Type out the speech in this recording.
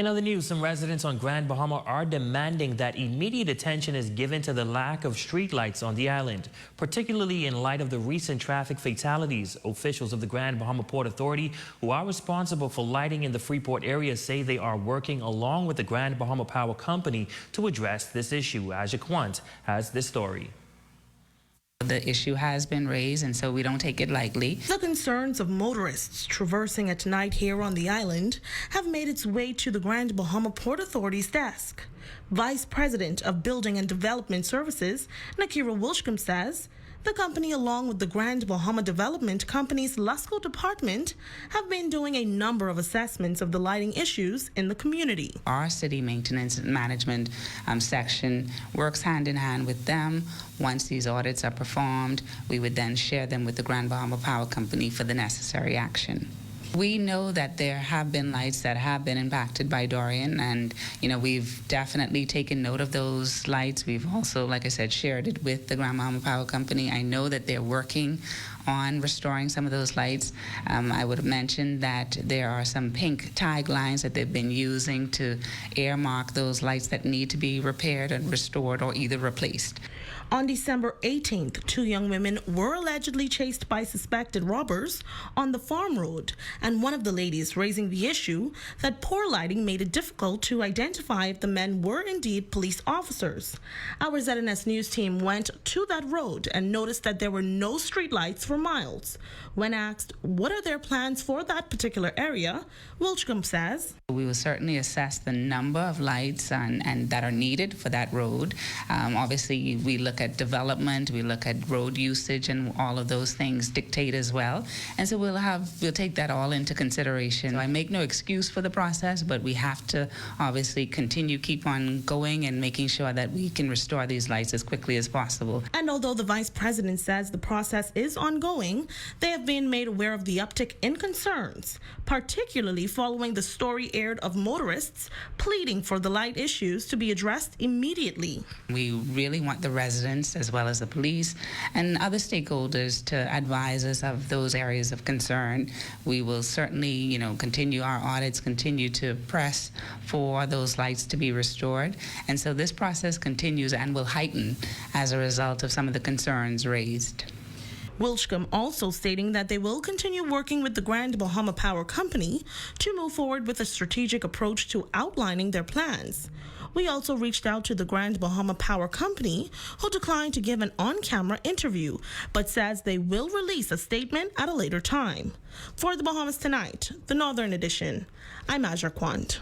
In other news, some residents on Grand Bahama are demanding that immediate attention is given to the lack of streetlights on the island, particularly in light of the recent traffic fatalities. Officials of the Grand Bahama Port Authority, who are responsible for lighting in the Freeport area, say they are working along with the Grand Bahama Power Company to address this issue. Aja Quant has this story. The issue has been raised, and so we don't take it lightly. The concerns of motorists traversing at night here on the island have made its way to the Grand Bahama Port Authority's desk. Vice President of Building and Development Services, Nakira Wilshcombe, says the company, along with the Grand Bahama Development Company's Lusco department, have been doing a number of assessments of the lighting issues in the community. Our city maintenance and management section works hand in hand with them. Once these audits are performed, we would then share them with the Grand Bahama Power Company for the necessary action. We know that there have been lights that have been impacted by Dorian, and we've definitely taken note of those lights. We've also, like I said, shared it with the Grand Bahama Power Company. I know that they're working on restoring some of those lights. I would have mentioned that there are some pink tag lines that they've been using to earmark those lights that need to be repaired and restored or either replaced. On December 18th, two young women were allegedly chased by suspected robbers on the farm road, and one of the ladies raising the issue that poor lighting made it difficult to identify if the men were indeed police officers. Our ZNS News team went to that road and noticed that there were no street lights for miles. When asked what are their plans for that particular area, Wilshcombe says, we will certainly assess the number of lights and that are needed for that road. Obviously, we look at development, we look at road usage, and all of those things dictate as well. And so we'll take that all into consideration. So I make no excuse for the process, but we have to obviously keep on going and making sure that we can restore these lights as quickly as possible. And although the Vice President says the process is ongoing, they have been made aware of the uptick in concerns, particularly following the story aired of motorists pleading for the light issues to be addressed immediately. We really want the residents as well as the police and other stakeholders to advise us of those areas of concern. We will certainly, continue our audits, continue to press for those lights to be restored. And so this process continues and will heighten as a result of some of the concerns raised. Wilshcombe also stating that they will continue working with the Grand Bahama Power Company to move forward with a strategic approach to outlining their plans. We also reached out to the Grand Bahama Power Company, who declined to give an on-camera interview, but says they will release a statement at a later time. For the Bahamas Tonight, the Northern Edition, I'm Aja Quant.